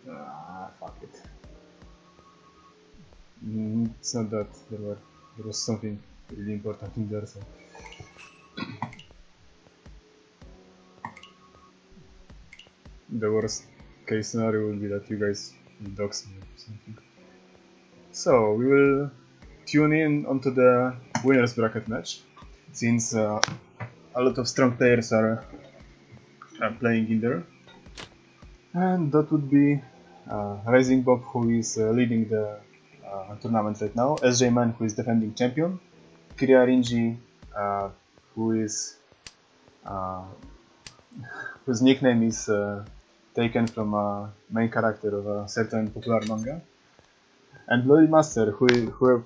Fuck it. It's not that. There was something really important in there. So. The worst case scenario will be that you guys will dox me or something. So we will tune in onto the winners bracket match, since a lot of strong players are playing in there. And that would be Rising Bob, who is leading the tournament right now, Sjaalman, who is defending champion, KiryaRinji, who is whose nickname is taken from a main character of a certain popular manga, and Lolly Master, who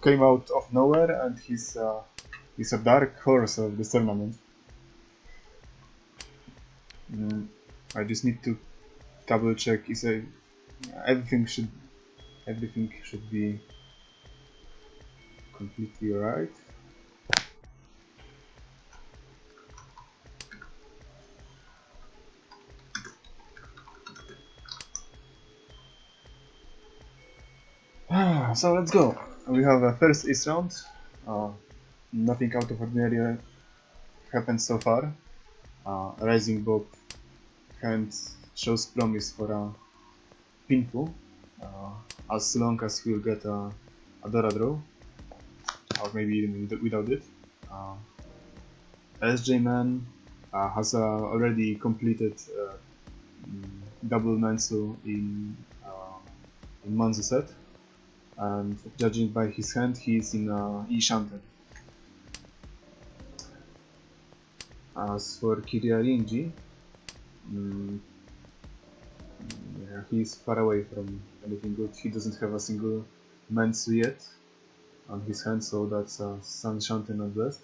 came out of nowhere, and he's a dark horse of this tournament. I just need to double check. Everything should be completely alright. So let's go. We have a first East round. Nothing out of ordinary happened so far. Rising Bob hand shows promise for a pinfall, as long as we'll get a Dora draw, or maybe even without it. Sjaalman has already completed double Mansu in Manzu set, and judging by his hand, he is in E-Shanten. As for KiryaRinji, yeah, he is far away from anything good. He doesn't have a single Mansu yet on his hand, so that's Sun Shanten at best.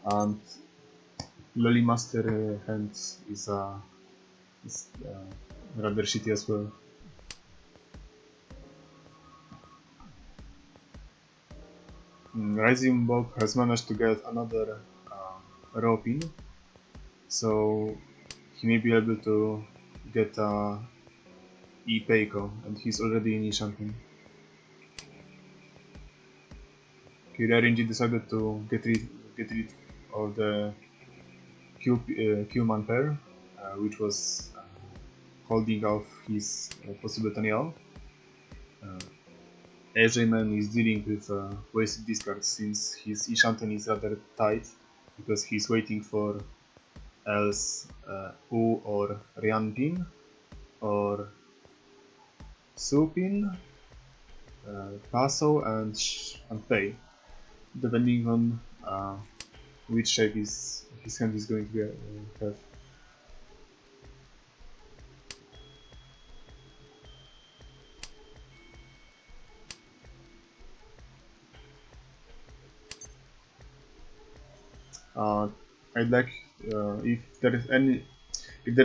And Lolly Master hand is rather shitty as well. Rising Bob has managed to get another raw pin, so he may be able to get E-Peiko, and he's already in E-Shanten. KiryaRinji decided to get rid of the Q-Man pair, which was holding off his possible Taniao. Sjaalman is dealing with wasted discards, since his E-Shanten is rather tight, because he's waiting for else U or Rian pin, or Su pin, Paso and Pei, depending on which shape his hand is going to have. I'd like if there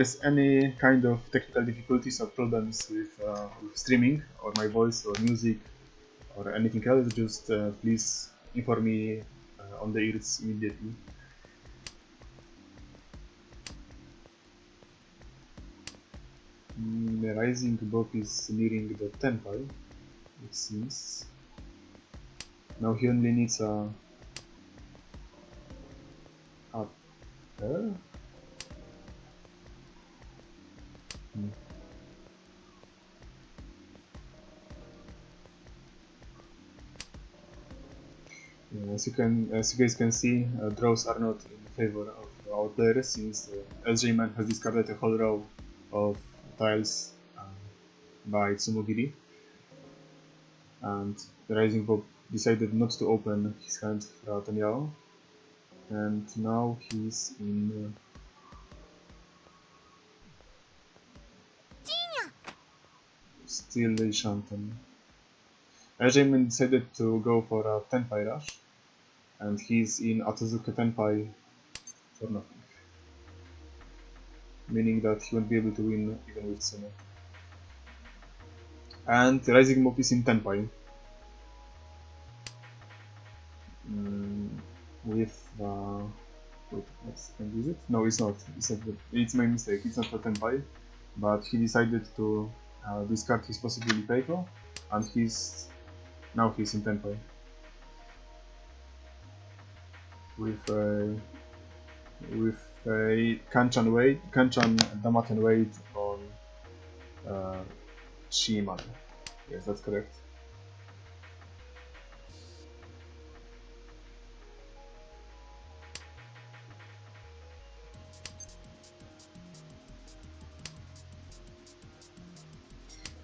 is any kind of technical difficulties or problems with streaming or my voice or music or anything else, just please inform me on the ears immediately. The Rising Bob is nearing the temple, it seems. Now he only needs a pair. As you guys can see, draws are not in favor of our players, since Sjaalman has discarded a whole row of tiles by Tsumogiri, and the Rising Bob decided not to open his hand for Taniao, and now he's in still Shanten. Sjaalman decided to go for a Tenpai rush, and he's in Atazuka Tenpai for nothing, meaning that he won't be able to win even with Sumo. And Rising Bob is in Tenpai with wait, let's use it. No, it's not. It's my mistake. It's not for Tenpai, but he decided to discard his possibly Peiko, and now he's in tempo with a Kanchan Damaten weight on Sjaalman. Yes, that's correct.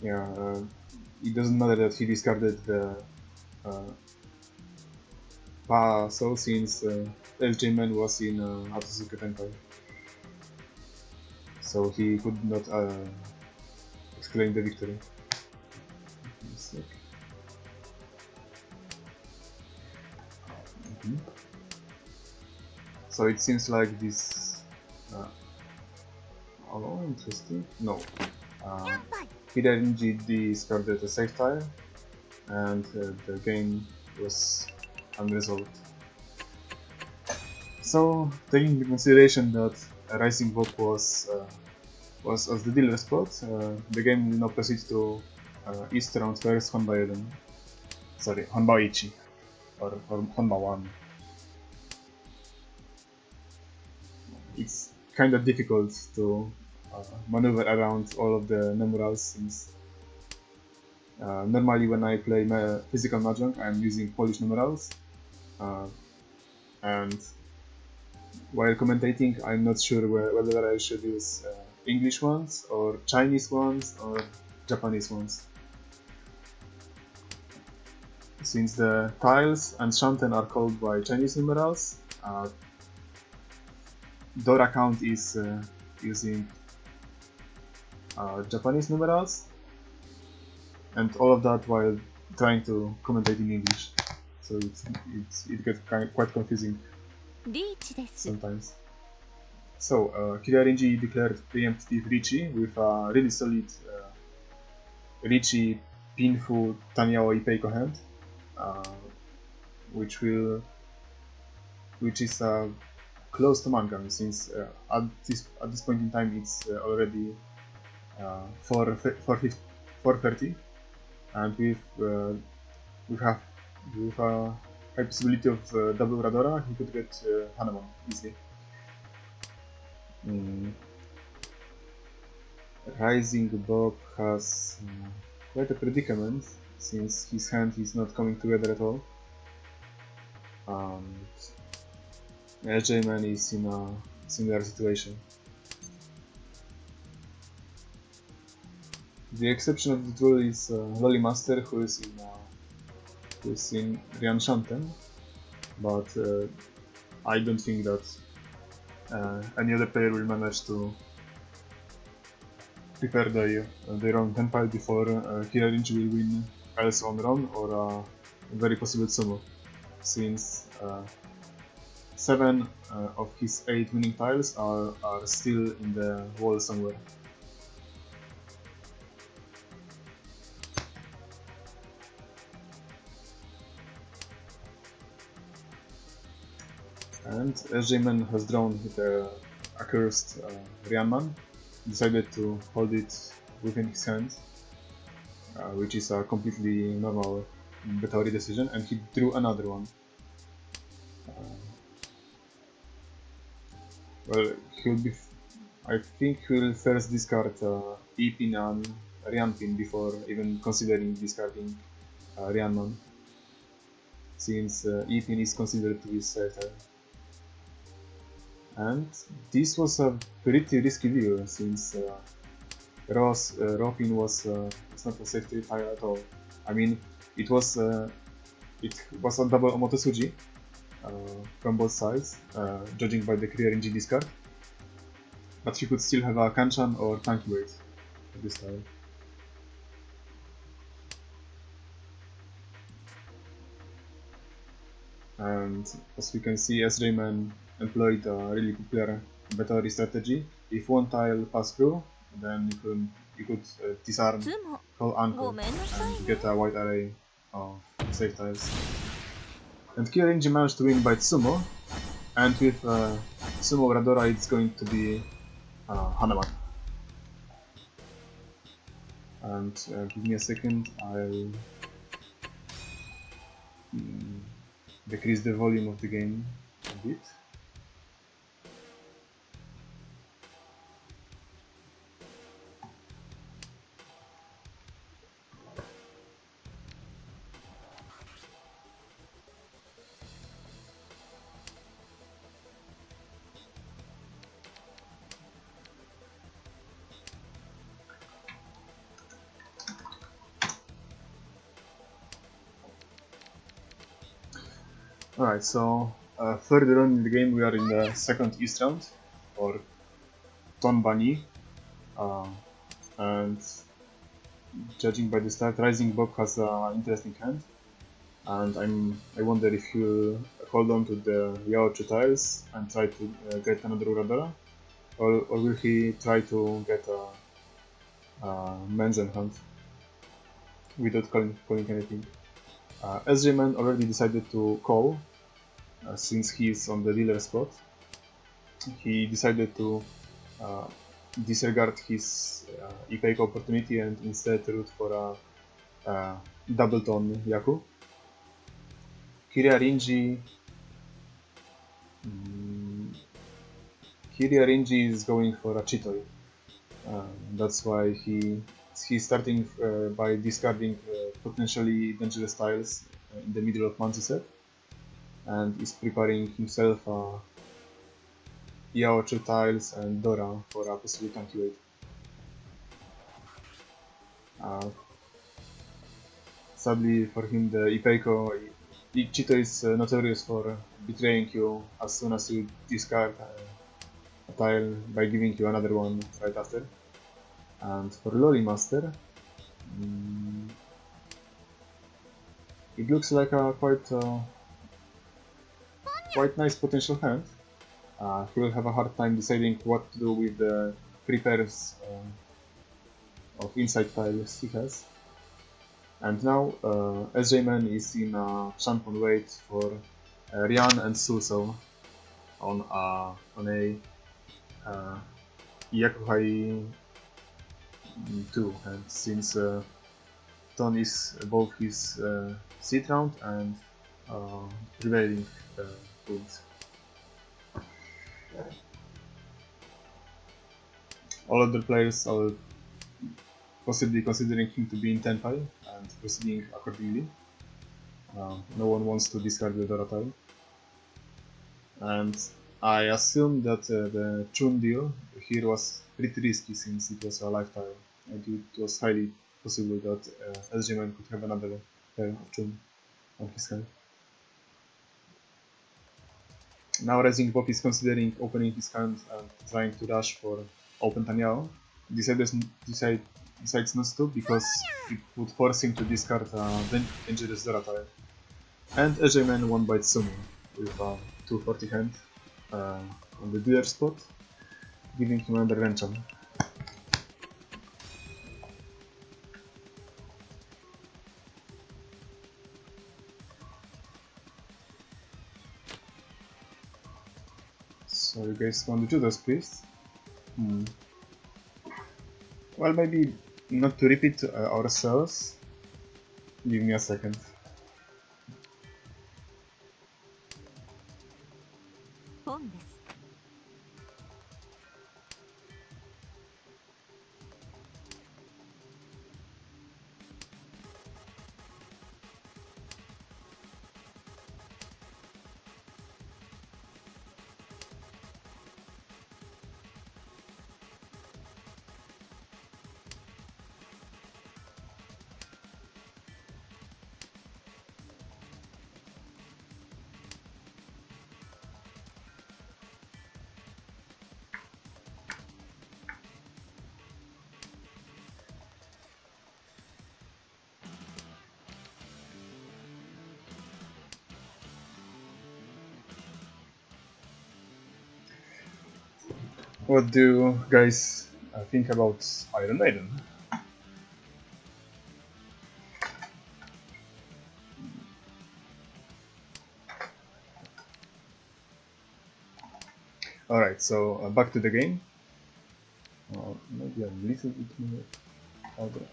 Yeah, it doesn't matter that he discarded the Pa so since Sjaalman was in Atsusuke Tenkai, so he could not exclaim the victory. So it seems like this. Oh, interesting. No. KiryaRinji discarded a safe tile, and the game was unresolved. So, taking into consideration that Rising Hope was as the dealer spot, the game will now proceed to East round first Honba 1. Sorry, Honba Ichi, or Honba 1. It's kind of difficult to maneuver around all of the numerals since normally when I play physical Mahjong I'm using Polish numerals, and while commentating I'm not sure whether I should use English ones or Chinese ones or Japanese ones. Since the tiles and shanten are called by Chinese numerals, Dora count is using Japanese numerals, and all of that while trying to commentate in English, so it gets quite confusing sometimes. So KiryaRinji declared preemptive Richi with a really solid Richi Pinfu Taniaoi Peiko hand, which is close to Mangan, since at this point in time it's already 4:30, and with a high possibility of double Radora, he could get Hanuman easily. Rising Bob has quite a predicament, since his hand is not coming together at all. Sjaalman is in a similar situation. The exception of the duel is Loli Master, who is in Ryan Shanten, but I don't think that any other player will manage to prepare their own tenpile before KiryaRinji will win else on run or a very possible sumo, since 7 of his 8 winning tiles are still in the wall somewhere. And Sjaalman has drawn the accursed Ryanman, decided to hold it within his hand, which is a completely normal Betauri decision, and he drew another one. Well, I think he'll first discard E-pin and Ryan pin before even considering discarding Ryanman, since E-pin is considered to be safer. And this was a pretty risky deal, since Ropin was it's not a safety tile at all. I mean, it was a double Omotesuji from both sides, judging by the KiryaRinji discard, but he could still have a Kanchan or Tanky weight at this tile. And as we can see, Sjaalman employed a really popular Betauri strategy. If one tile passed through, then you could disarm whole Anko and get a wide array of safe tiles. And KiryaRinji managed to win by Sumo, and with Sumo Radora it's going to be Hanuman. And give me a second, I'll decrease the volume of the game a bit. Alright, so further on in the game we are in the second East round, or Tourney, and judging by the start, Rising Bob has an interesting hand, and I wonder if he'll hold on to the Yaochu tiles and try to get another Uradora, or will he try to get a Menzen hunt without calling anything. Sjaalman already decided to call, since he's on the dealer spot. He decided to disregard his Ipeiko opportunity and instead root for a double tone Yaku. KiryaRinji KiryaRinji is going for a Chitoi. That's why he's starting by discarding potentially dangerous tiles in the middle of Manzi set, and is preparing himself Yaochu tiles and Dora for a possible tanky wave. Sadly for him, the Ipeiko Chito is notorious for betraying you as soon as you discard a tile by giving you another one right after. And for Loli Master, it looks like a quite nice potential hand. He will have a hard time deciding what to do with the three pairs of inside tiles he has. And now Sjaalman is in a champion wait for Ryan and Suso on a Yakuhai 2, and since Ton is above his seed round and prevailing points. All other players are possibly considering him to be in 10 pile and proceeding accordingly. No one wants to discard the Dora tile. And I assume that the Chun deal here was pretty risky since it was a life tile, and it was highly possible that Sjaalman could have another pair of Chun on his hand. Now Rising Bob is considering opening his hand and trying to rush for open Tanyao. Decides not to because it would force him to discard a dangerous Dora tile. And Sjaalman won by Sumo with a 240 hand on the dealer spot, giving him another Rencham. So you guys want to do those, please? Well, maybe not to repeat ourselves. Give me a second. What do you guys think about Iron Maiden? Alright, so back to the game. Maybe a little bit more harder.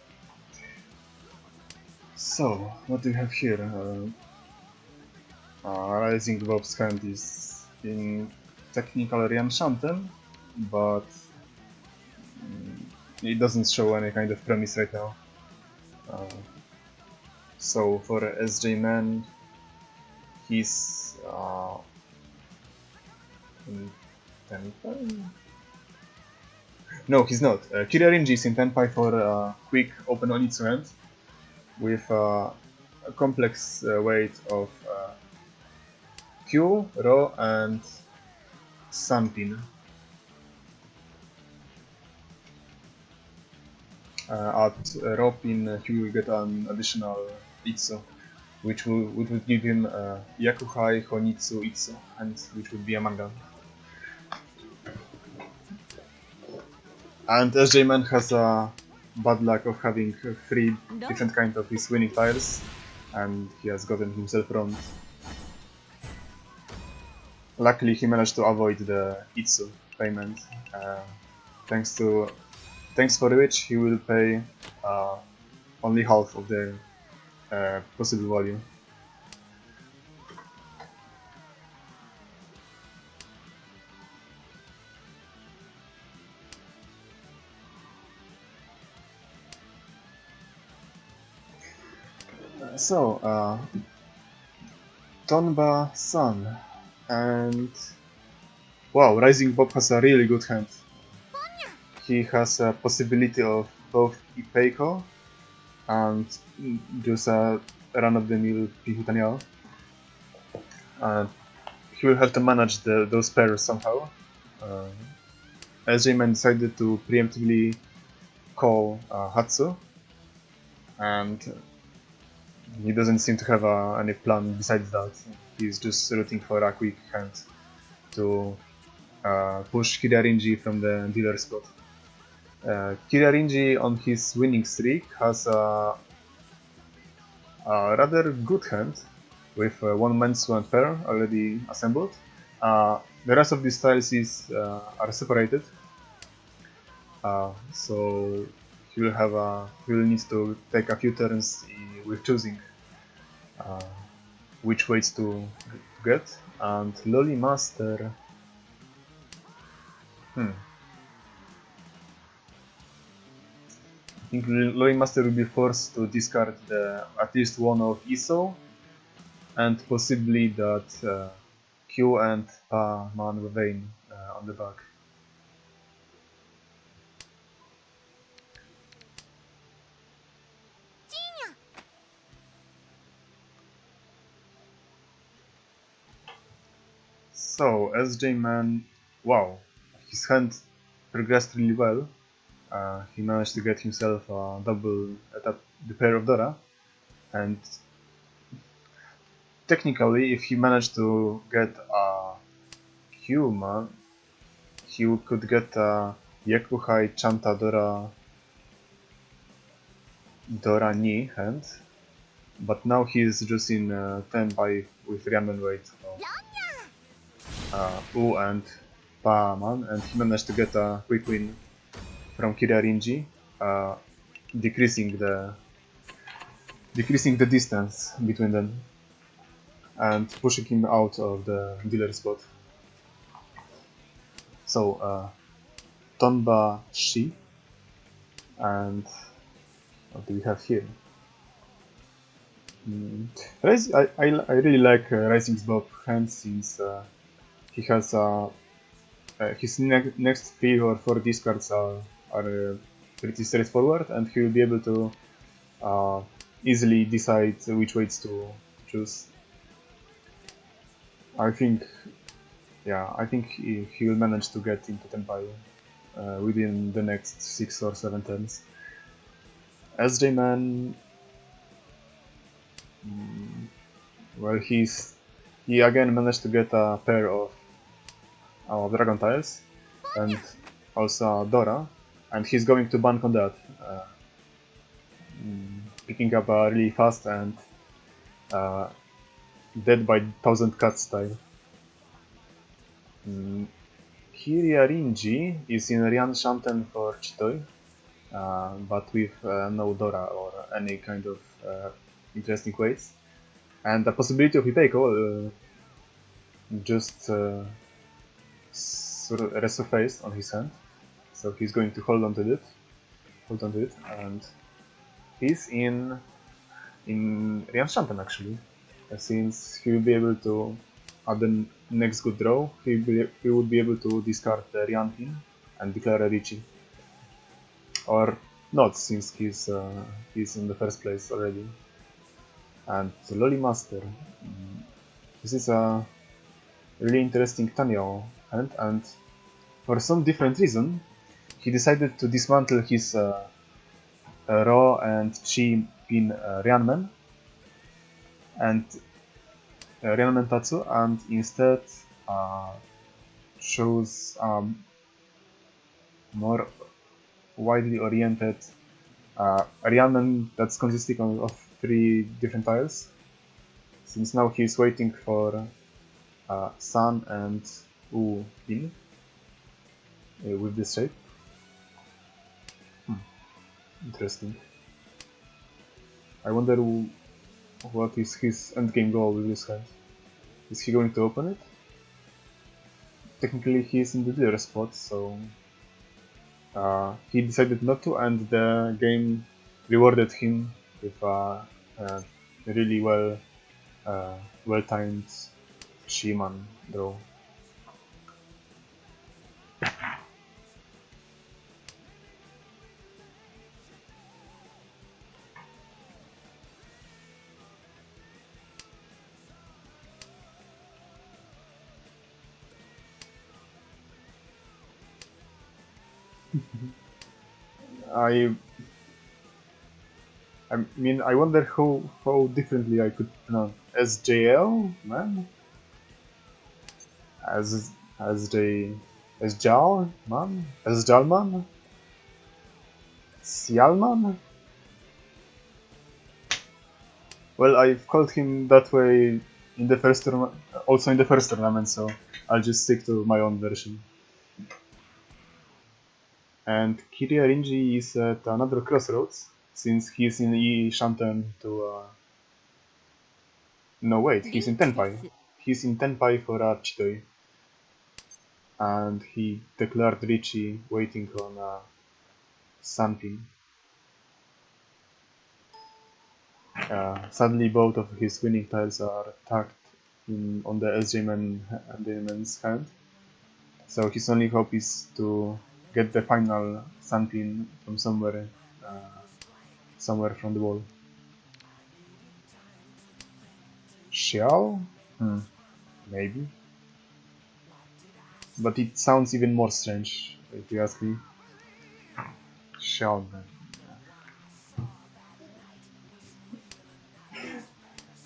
So, what do we have here? Rising Bob's hand is in technical Ryanshanten, but it doesn't show any kind of promise right now. So for SJ-Man, he's in Tenpai? No, he's not. KiryaRinji is in Tenpai for quick open on its hand with a complex weight of Q, Ro, and Sanpin. At Ro pin, he will get an additional Itsu, which would give him Yakuhai, Honitsu, Itsu, and which would be a manga. And SJ-Man has a bad luck of having 3 different kinds of his winning tiles, and he has gotten himself wrong. Luckily, he managed to avoid the Itsu payment, thanks for which he will pay only half of the possible value. So, Tonba-san, and wow, Rising Bob has a really good hand. He has a possibility of both Ipeiko and just a run-of-the-mill Pihutaniao. He will have to manage those pairs somehow. SJ-Man decided to preemptively call Hatsu, and he doesn't seem to have any plan besides that. He's just rooting for a quick hand to push KiryaRinji from the dealer spot. KiryaRinji on his winning streak has a rather good hand with one Mensu and pair already assembled. The rest of these tiles are separated, so he will need to take a few turns with choosing which weights to get. And Loli Master. I think Loli Master will be forced to discard at least one of Iso, and possibly that Q and Man Vein on the back. So, SJ-Man, wow, his hand progressed really well. He managed to get himself a double the pair of Dora, and technically, if he managed to get a Q-Man, he could get a Yakuhai Chanta Dora Ni hand, but now he is just in 10 by with Ramen weight of U and Pa-man, and he managed to get a quick win from KiryaRinji, decreasing the distance between them and pushing him out of the dealer spot. So, Tonba Shi, and what do we have here? I really like Rising's Bob hand, since he has his next 3 or 4 discards are pretty straightforward, and he will be able to easily decide which weights to choose. I think he will manage to get into Tenpai within the next 6 or 7 turns. SJ-Man, well, he again managed to get a pair of Dragon Tiles and also Dora, and he's going to bank on that, picking up a really fast and Dead by 1000 Cuts style. KiryaRinji is in Ryanshanten for Chitoi, but with no Dora or any kind of interesting ways. And the possibility of Hiteiko just resurfaced on his hand. So he's going to hold on to it, and he's in Rianshanten actually, since he will be able to, at the next good draw, he would be able to discard the Rian pin and declare a Richie. Or not, since he's in the first place already. And Loli Master. This is a really interesting Tanyo hand, and for some different reason, he decided to dismantle his Raw and Chi pin Ryanman and Ryanman Tatsu, and instead chose more widely oriented Ryanman that's consisting of 3 different tiles. Since now he's waiting for Sun and U pin with this shape. Interesting. I wonder what is his endgame goal with this hand. Is he going to open it? Technically he is in the dealer spot, so he decided not to, and the game rewarded him with a really well-timed Sjaalman draw. I mean, I wonder how differently I could pronounce SJL, man? SJ... Sjaalman? Sjaalman? Sjaalman? Well, I've called him that way in the first tournament, also in the first tournament, so I'll just stick to my own version. And KiryaRinji is at another crossroads, since he's in E Shanten to... No, wait, he's in Tenpai. He's in Tenpai for Chitoi. And he declared Richie waiting on Sunpin. Sadly, both of his winning tiles are tucked on the SJman's hand. So his only hope is to get the final Sunpin from somewhere from the wall. Xiao? Maybe. But it sounds even more strange, if you ask me. Sjaalman.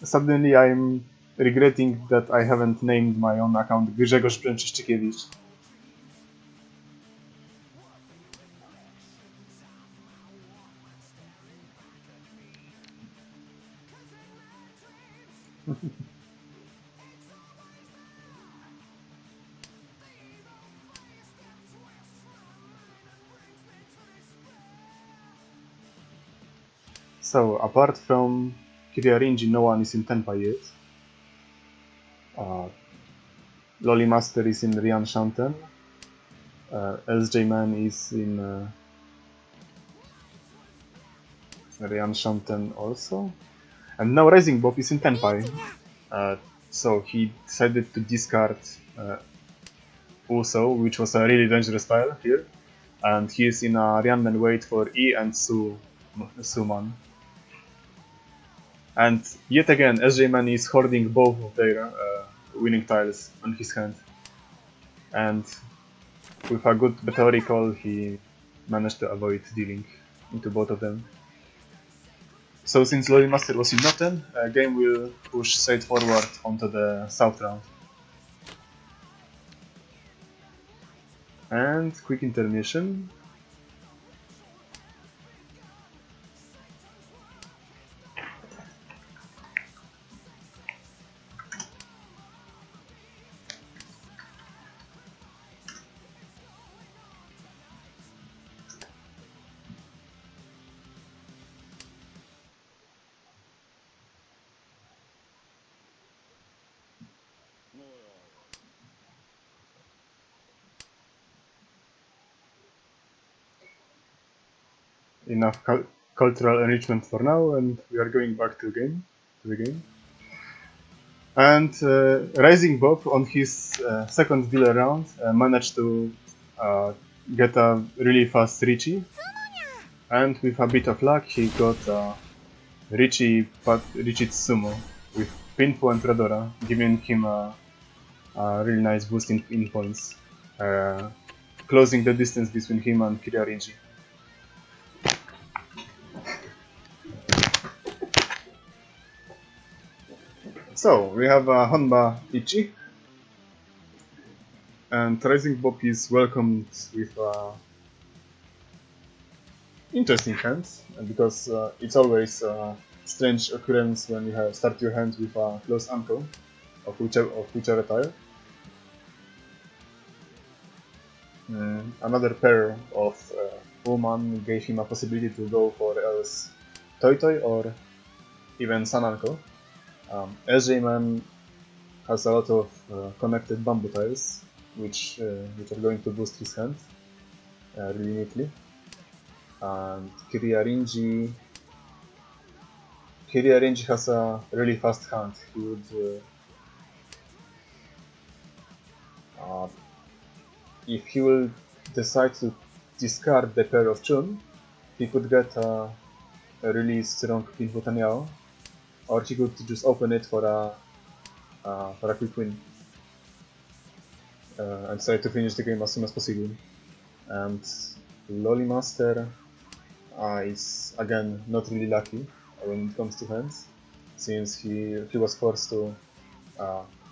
Suddenly I'm regretting that I haven't named my own account Grzegorz Brzęczyszczykiewicz. So, apart from KiryaRinji, no one is in Tenpai yet. Loli Master is in Rianshanten. SJman is in Rianshanten also. And now Rising Bob is in Tenpai. So he decided to discard Uso, which was a really dangerous tile here. And he is in a Ryanman wait for E and Suman. And yet again, SJman is hoarding both of their winning tiles on his hand. And with a good battery call, he managed to avoid dealing into both of them. So since Loli Master was in Noten, game will push straight forward onto the south round. And quick intermission. enough cultural enrichment for now, and we are going back to the game. And Rising Bob on his second dealer round managed to get a really fast Richie, and with a bit of luck he got Richie Sumo with Pinfo and Redora, giving him a really nice boost in points, closing the distance between him and KiryaRinji. So we have Honma Ichi, and Rising Bob is welcomed with interesting hands, because it's always a strange occurrence when you start your hand with a close ankle of whichever tile. Another pair of woman gave him a possibility to go for else Toy Toy or even Sananko. Sjaalman has a lot of connected bamboo tiles, which are going to boost his hand really neatly. And KiryaRinji has a really fast hand. He would if he will decide to discard the pair of Chun, he could get a really strong Pinhutanyao, or he could just open it for a quick win and try to finish the game as soon as possible. And Lolly Master is again not really lucky when it comes to hands, since he was forced to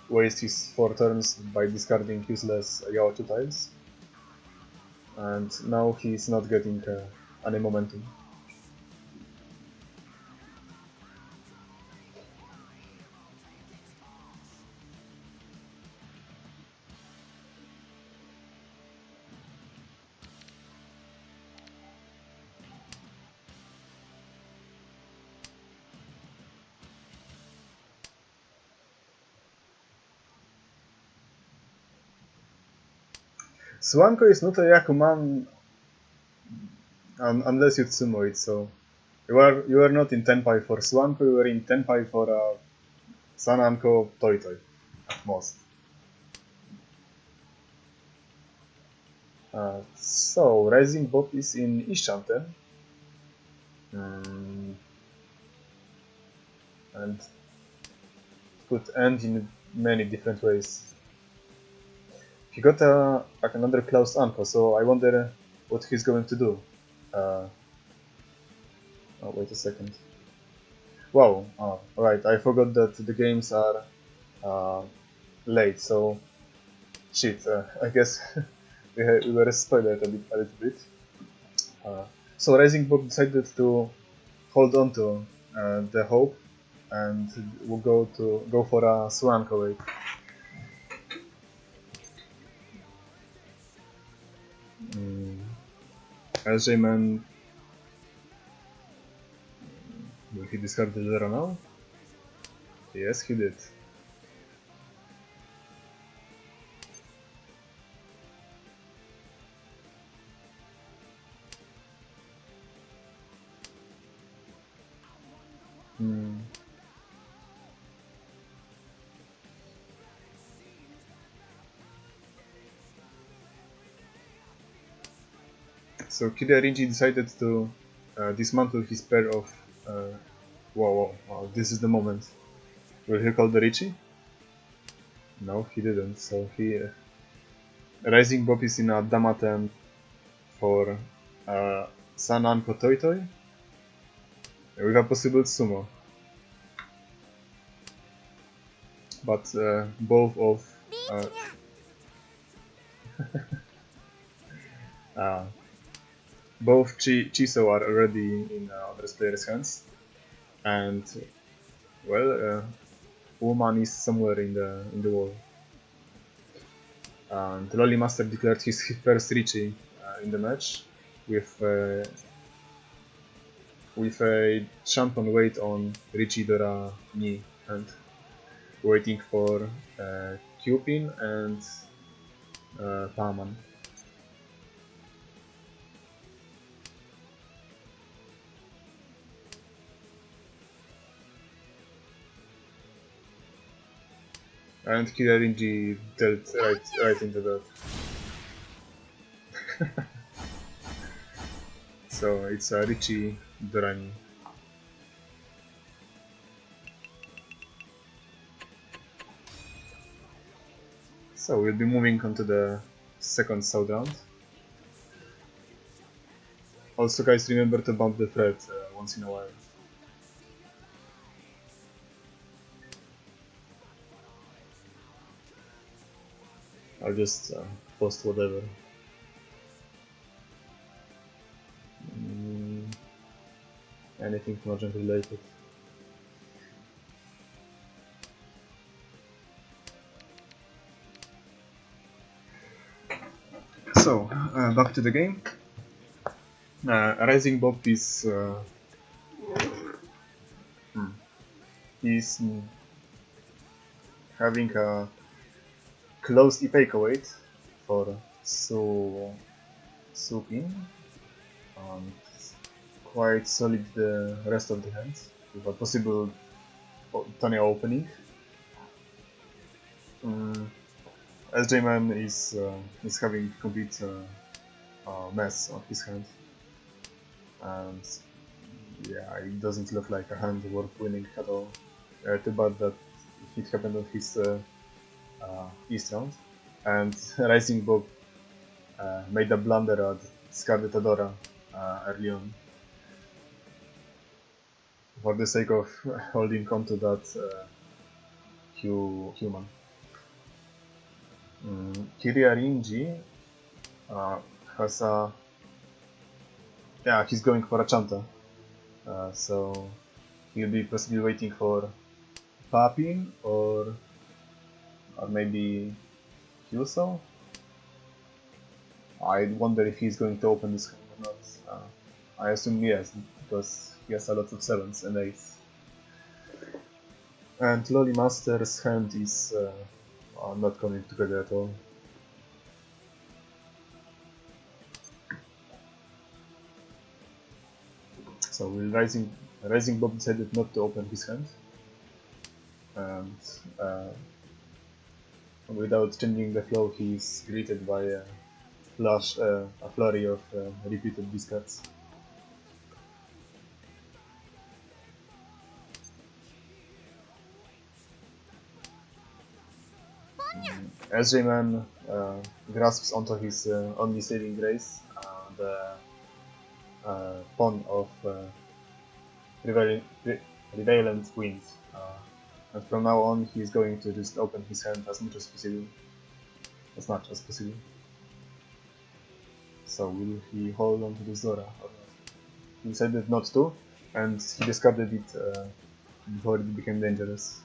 waste his 4 turns by discarding useless Yao 2 tiles, and now he's not getting any momentum. Swanko is not a Yakuman unless you Tsumo it, so you are not in Tenpai for Swanko, you are in Tenpai for Sananko Toy Toy at most. So Rising Bob is in Ishante, and could end in many different ways. He got another close Anko, so I wonder what he's going to do. Oh, wait a second. Wow, right, I forgot that the games are late, so shit, I guess we were spoiled a little bit. So Rising Book decided to hold on to the hope and will go for a Swanko wait. Sjaalman, will he discard the zero now? Yes, he did. So KiryaRinji decided to dismantle his pair of... wow, this is the moment. Will he call the Richie? No, he didn't. So he... Rising Bob is in a Damaten for Sananko Toy Toy with a possible Sumo. But both of... both Chiso are already in other players' hands, and well, Woman is somewhere in the wall. And Lolly Master declared his first Richie in the match with a champion weight on Richie Dora Ni and waiting for Cupin and Paman. And KiryaRinji dealt right into that. So it's a Richie Durani. So we'll be moving on to the second South round. Also guys, remember to bump the thread once in a while. I'll just post whatever. Anything Mahjong related. So, back to the game. Rising Bob is he's having a close Ipeko weight for Supin, and quite solid the rest of the hands with a possible Tourney opening. Sjaalman is having complete mess on his hand, and yeah, it doesn't look like a hand worth winning at all. Too bad that it happened on his East round, and Rising Bob made a blunder at Scarlet Adora early on for the sake of holding on to that human. KiryaRinji has a... yeah, he's going for a Chanta, so he'll be possibly waiting for Papin or maybe Kyuso. I wonder if he's going to open this hand or not. I assume yes, because he has a lot of 7s and 8s. And Loli Master's hand is not coming together at all. So Rising Bob decided not to open his hand, and without changing the flow, he's greeted by a flurry of repeated discards. Sjaalman grasps onto his only saving grace, the pawn of Prevalent Wind. And from now on, he's going to just open his hand as much as possible. As much as possible. So will he hold on to the Zora or not? He decided not to, and he discarded it before it became dangerous.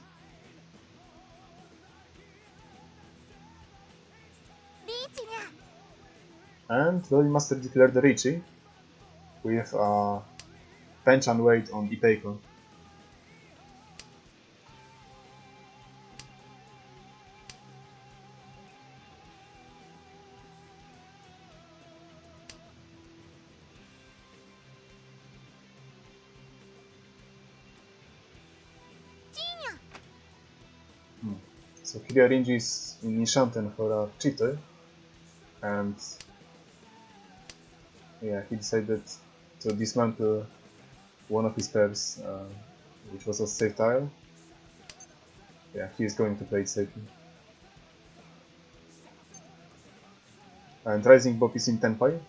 And Loli Master declared the Richie with a penchant weight on Ipeko. So KiryaRinji is in Nishanten for a cheater, and yeah, he decided to dismantle one of his pairs, which was a safe tile. Yeah, he is going to play it safely. And Rising Bob is in Tenpai,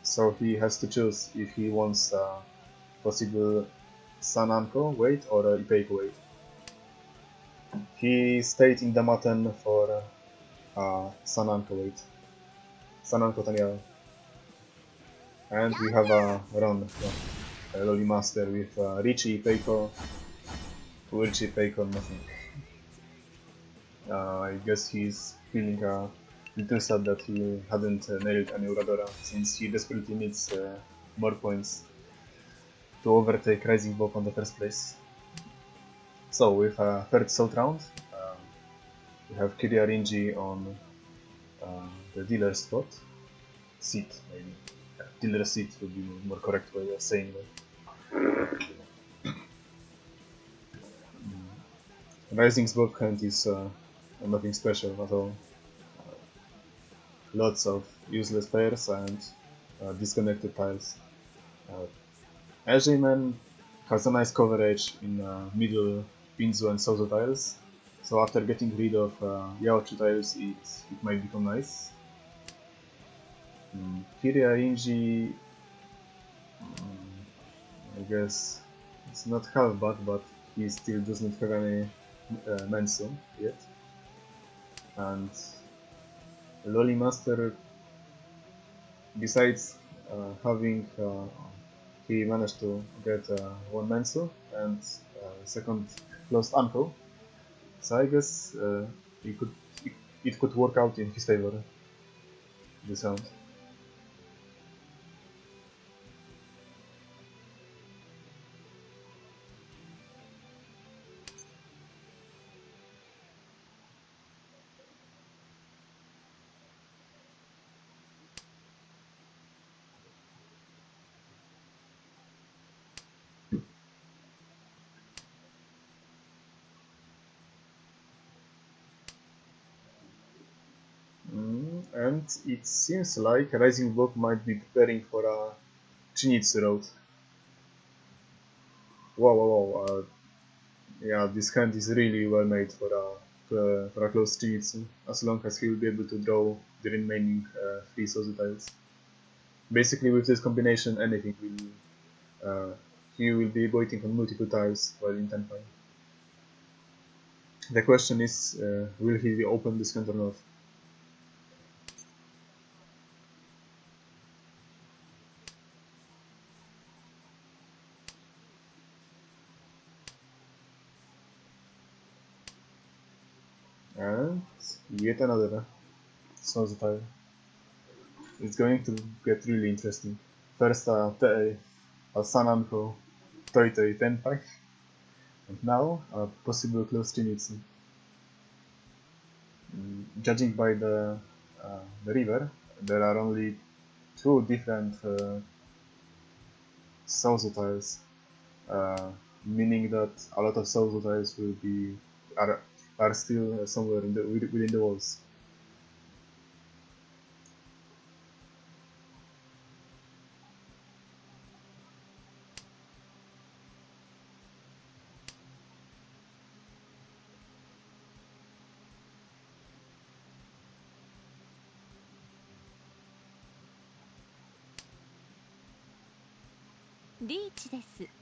so he has to choose if he wants a possible Sananko weight or a Ipeko weight. He stayed in the Maten for Sananko weight. Sananko Taniao. And we have a run from Loli Master with Richie Ipeko, Richie Ipeko, nothing. I guess he's feeling a little sad that he hadn't nailed any Uradora, since he desperately needs more points to overtake Rising Bob on the first place. So with a third South round, we have KiryaRinji on the dealer spot. Seat, maybe. Yeah, dealer seat would be a more correct way of saying that. Rising's backhand is nothing special at all. Lots of useless pairs and disconnected tiles. Sjaalman has a nice coverage in middle Pinzu and Sozo tiles, so after getting rid of Yaochu tiles it might become nice. KiryaRinji, I guess it's not half bad, but he still doesn't have any Mensu yet. And Loli Master, besides having he managed to get one Mensu and second closed ankle, so I guess it could work out in his favor this round. And it seems like Rising Block might be preparing for a Chinitsu road. Wow. Yeah, this hand is really well made for a close Chinitsu, as long as he will be able to draw the remaining 3 Sozu tiles. Basically, with this combination, anything will he will be waiting on multiple tiles while in 10-5. The question is, will he open this hand or not? And yet another Sozu tile. It's going to get really interesting. First a Sananko Toi 10-5, and now a possible close Chinitsu. Judging by the river, there are only 2 different Souzo tiles, meaning that a lot of Souzo tiles are still somewhere within the walls.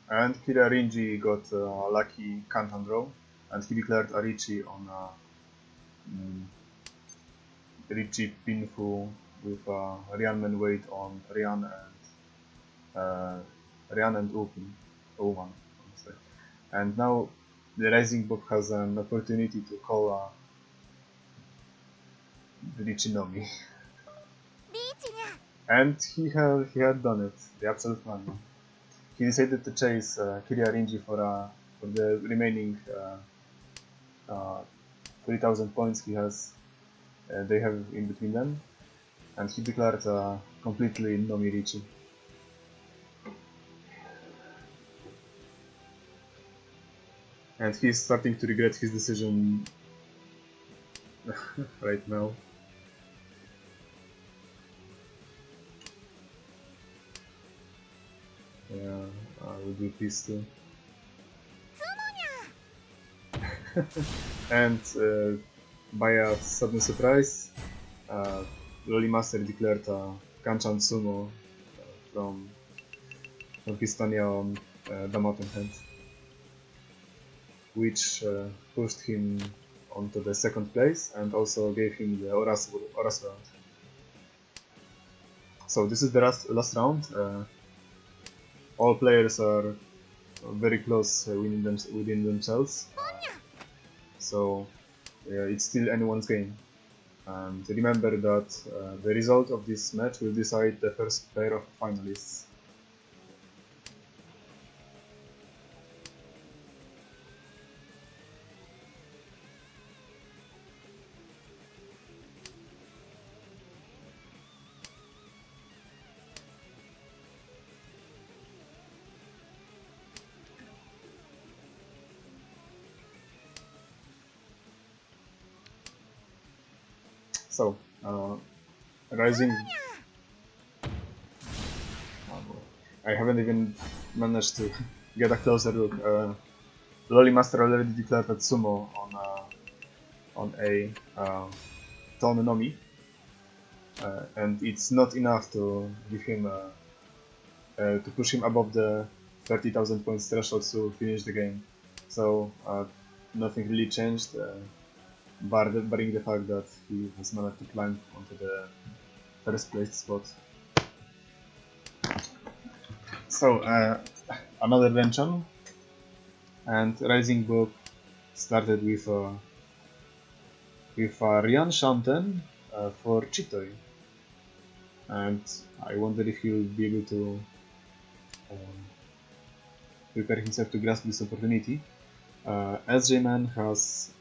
And KiryaRinji got a lucky Kantan draw, and he declared a Richi on Richi Pinfu with Ryanman weight on Ryan and Owan. And now the Rising Book has an opportunity to call Richinomi. And he had done it, the absolute man. He decided to chase KiryaRinji for the remaining 3,000 points they have in between them, and he declared completely Nomi Richi. And he's starting to regret his decision right now. Yeah, I will do this too. And by a sudden surprise, Loli Master declared Kanchan Sumo from his Tanya on Damaten hand, which pushed him onto the second place and also gave him the Oras round. So this is the last round. All players are very close within themselves, so it's still anyone's game. And remember that the result of this match will decide the first pair of finalists. So, Rising. I haven't even managed to get a closer look. Lolly Master already declared that sumo on a Tourney, and it's not enough to give him to push him above the 30,000 points threshold to finish the game. So nothing really changed, barring the fact that he has managed to climb onto the first place spot. So another Venchon, and Rising Book started with Ryan Shanten for Chitoy, and I wonder if he'll be able to prepare himself to grasp this opportunity. Sjaalman has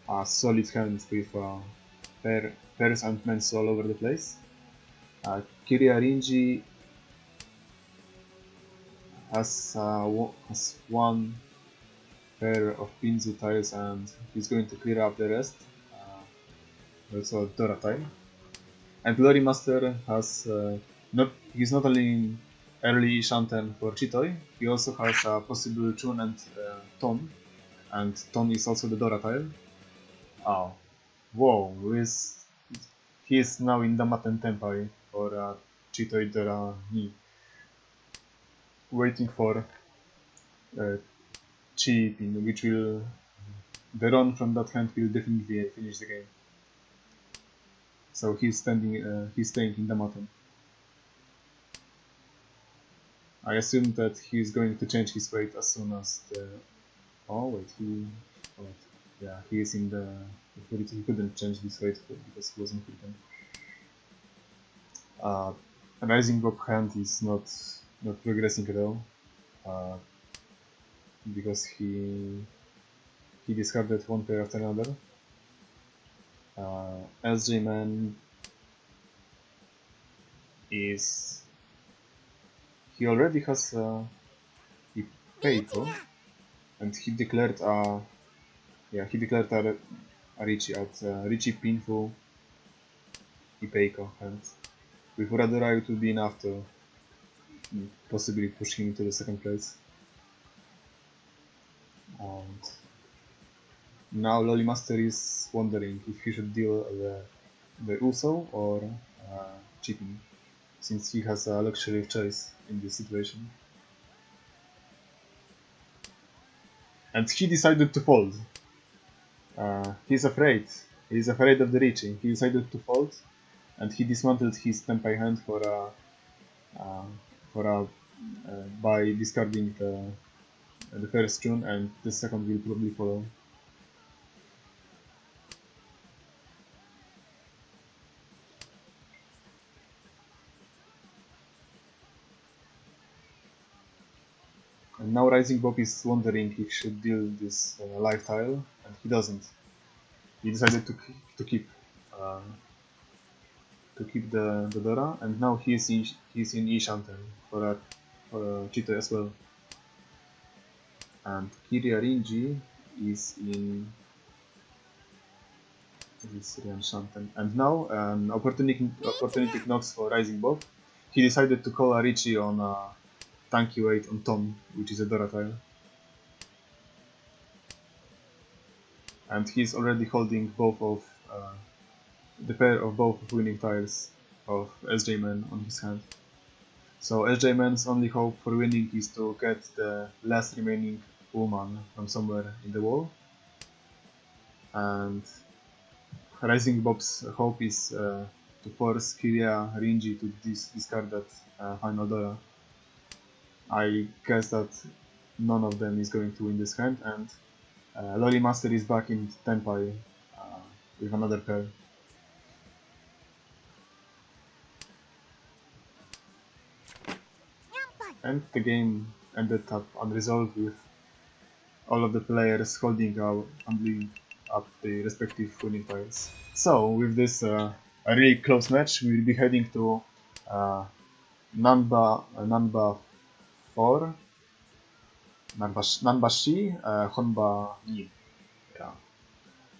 a solid hand with pairs and mens all over the place. KiryaRinji has one pair of Pinzu tiles and he's going to clear up the rest. Also Dora tile. And Glory Master has he's not only in early Shanten for Chitoy, he also has a possible Chun and Ton. And Ton is also the Dora tile. Oh, whoa, he is now in Damaten Tenpai for Chitoy Dora Ni. Waiting for Chi pin, which will the run from that hand will definitely finish the game. So he's staying in Damaten. I assume that he's going to change his weight as soon as the. Oh wait, yeah, he is in the. He couldn't change his weight because he wasn't hidden. Rising Bob hand is not progressing at all, because he discarded one pair after another. Sjaalman is. He already has a Peito, and he declared a Richie at Richie Pinfu Ipeiko, and with Uradora it will be enough to possibly push him into the second place. And now Lolly Master is wondering if he should deal the Uso or Chipping, since he has a luxury of choice in this situation. And he decided to fold. He's afraid. He's afraid of the reaching. He decided to fold, and he dismantled his Tenpai hand by discarding the first tune, and the second will probably follow. And now Rising Bob is wondering if he should deal this life tile, and he doesn't. He decided to keep the Dora, and now he's in Ishanten for Chito as well. And KiryaRinji is in Shanten. And now an opportunity knocks for Rising Bob. He decided to call Arichi on Tanky Weight on Tom, which is a Dora tile. And he's already holding both of the pair of both winning tiles of Sjaalman on his hand. So Sjaalman's only hope for winning is to get the last remaining woman from somewhere in the wall. And Rising Bob's hope is to force KiryaRinji to discard that final Dora. I guess that none of them is going to win this hand, and Lolly Master is back in Tenpai with another pair. And the game ended up unresolved with all of the players holding up the respective winning tiles. So with this a really close match, we will be heading to Nanba 4, Nanbashi, Honba Ni. Yeah.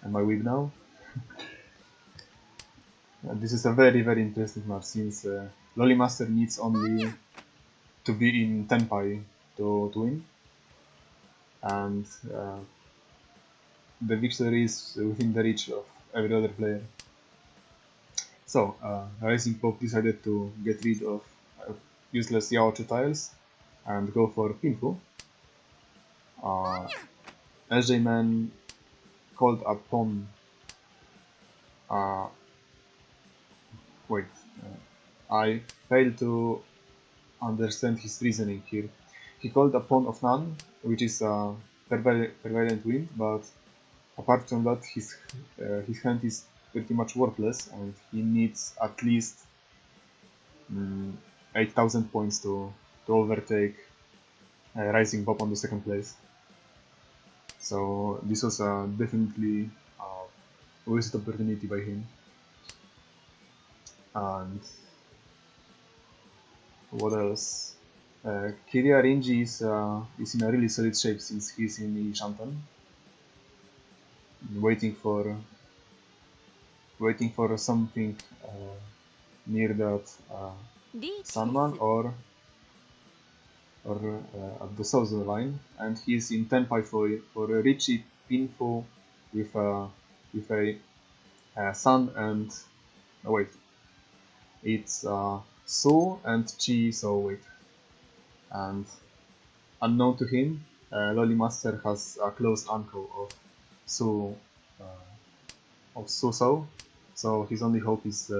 Am I weak now? This is a very interesting match since Loli Master needs only to be in Tenpai to win, and the victory is within the reach of every other player. So, Rising Pope decided to get rid of useless Yaochu tiles and go for Pinfu. SJ-Man called upon wait, I failed to understand his reasoning here. He called upon of Nan, which is a prevalent wind, but apart from that, his hand is pretty much worthless, and he needs at least 8,000 points to overtake Rising Bob on the second place. So this was definitely a wasted opportunity by him. And what else? KiryaRinji is in a really solid shape since he's in Shantan, waiting for something near that Sjaalman or at the southern line, and he's in Tenpai for a Richie Pinfo with a Sun and wait, it's So and Chi So wait, and unknown to him, Loli Master has a close uncle of So so his only hope is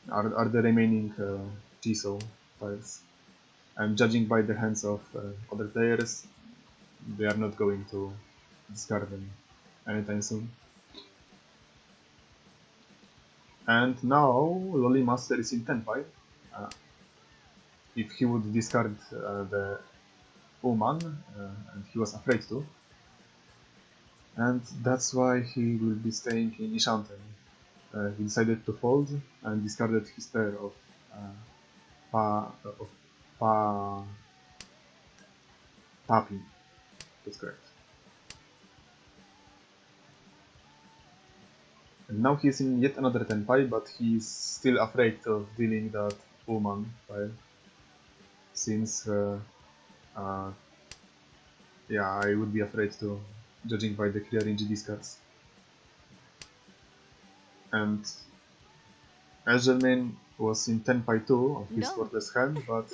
are the remaining Chiso tiles. And judging by the hands of other players, they are not going to discard them anytime soon. And now Loli Master is in Tenpai. If he would discard the Oman, and he was afraid to, and that's why he will be staying in Ishanten. He decided to fold and discarded his pair of Papi. That's correct. And now he's in yet another Tenpai, but he's still afraid of dealing that Oman pile. Since, yeah, I would be afraid to, judging by the KiryaRinji discards. And Sjaalman was in Tenpai 2 of his worthless hand, but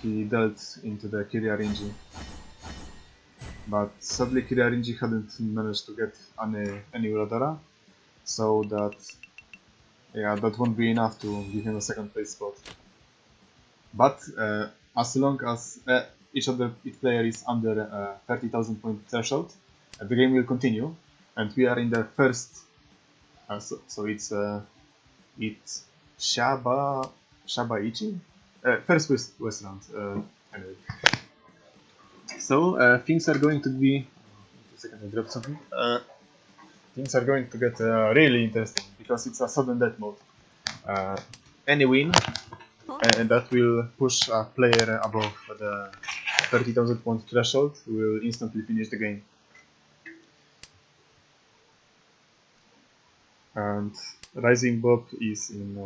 he dealt into the KiryaRinji. But sadly KiryaRinji hadn't managed to get any Uradara, so that won't be enough to give him a second place spot. But as long as each player is under 30,000 point threshold, the game will continue, and we are in the first. So it's Shabaichi, first West round. Anyway. So things are going to be. Wait a second, I dropped something. Things are going to get really interesting because it's a sudden death mode. Any win, and that will push a player above the 30,000 point threshold will instantly finish the game. And Rising Bob is in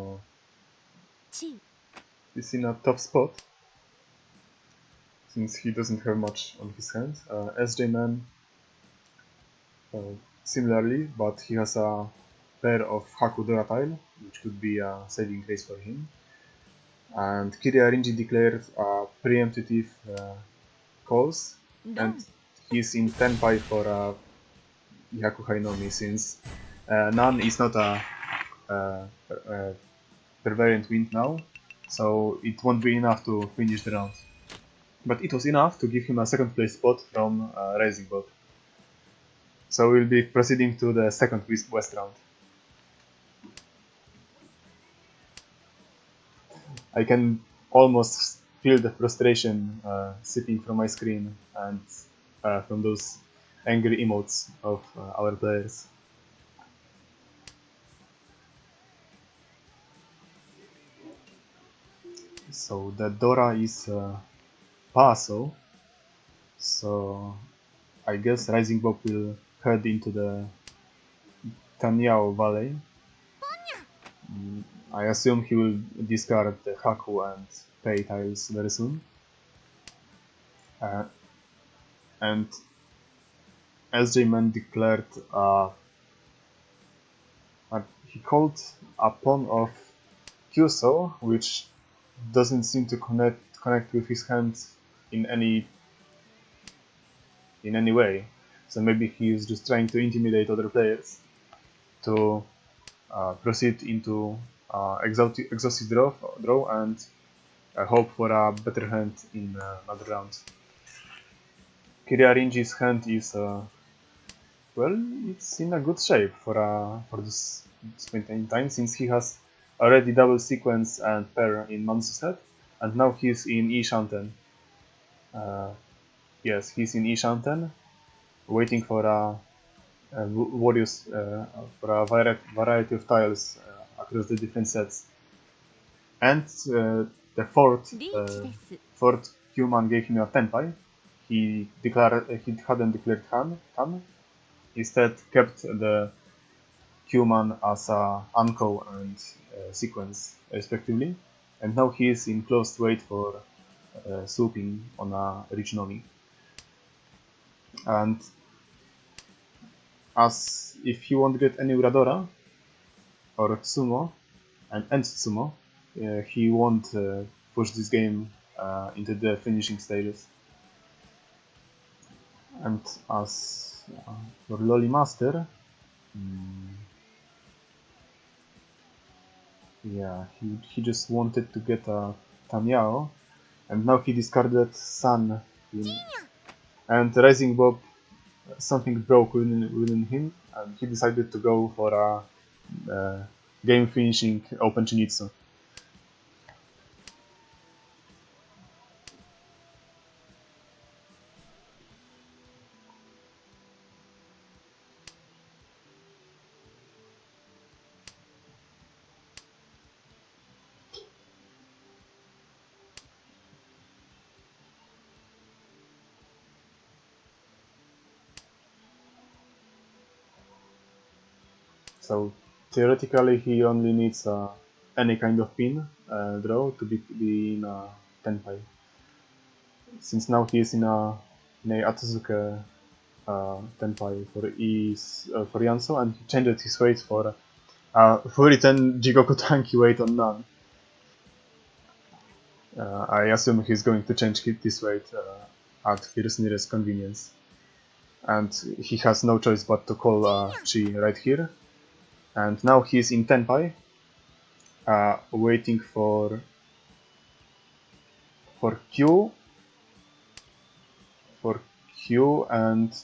a tough spot since he doesn't have much on his hand. SJ-Man similarly, but he has a pair of Haku Doratile, which could be a saving grace for him. And KiryaRinji declared preemptive calls, and he's in Tenpai for Hyaku Hainomi since Nan is not a prevalent wind now, so it won't be enough to finish the round. But it was enough to give him a second place spot from Rising Bob. So we'll be proceeding to the second West round. I can almost feel the frustration sipping from my screen and from those angry emotes of our players. So the Dora is Paso, so I guess Rising Bob will head into the Tanyao Valley. I assume he will discard the Haku and Pei tiles very soon. And Sjaalman declared he called a pawn of Kyuso, which doesn't seem to connect with his hand in any way. So maybe he is just trying to intimidate other players to proceed into exhaustive draw and hope for a better hand in another round. KiryaRinji's hand is well, it's in a good shape for this point in time, since he has already double sequence and pair in Mansu's head, and now he's in E Shanten. Yes, he's in E Shanten, waiting for for a variety of tiles across the different sets. And the fourth human gave him a tenpai. He hadn't declared Han. Instead, kept the human as a Anko and sequence respectively, and now he is in closed wait for swooping on a Richinomi. And as if he won't get any Uradora or Tsumo and end Tsumo, he won't push this game into the finishing stages. And as for Loli Master, yeah, he just wanted to get a Tanyao, and now he discarded Sun, and Rising Bob, something broke within him, and he decided to go for a game finishing Open Chinitsu. So theoretically, he only needs any kind of pin draw to be in a tenpai. Since now he is in a Atsuzuke tenpai for Yanso, and he changed his weight for fully 10 Jigoku Tanki weight on none. I assume he's going to change this weight at his nearest convenience. And he has no choice but to call Chi right here. And now he's in Tenpai, waiting for Q, and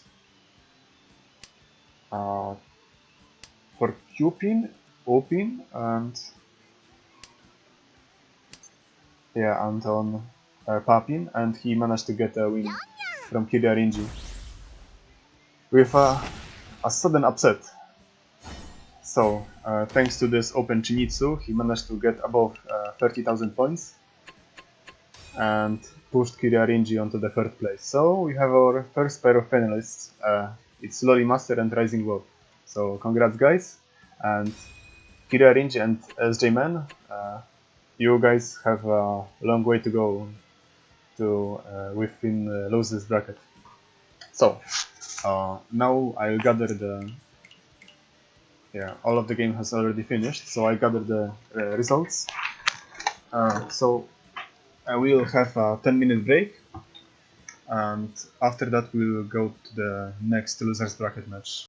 for Q pin, O pin, and yeah, and on Pa pin, and he managed to get a win from KiryaRinji with a sudden upset. So, thanks to this Open Chinitsu, he managed to get above 30,000 points and pushed KiryaRinji onto the third place. So, we have our first pair of finalists. It's Loli Master and Rising Wolf. So, congrats guys, and KiryaRinji and Sjaalman, you guys have a long way to go to within losers bracket. So, now I'll gather the... Yeah, all of the game has already finished, so I gather the results. So we'll have a 10-minute break, and after that we'll go to the next losers bracket match.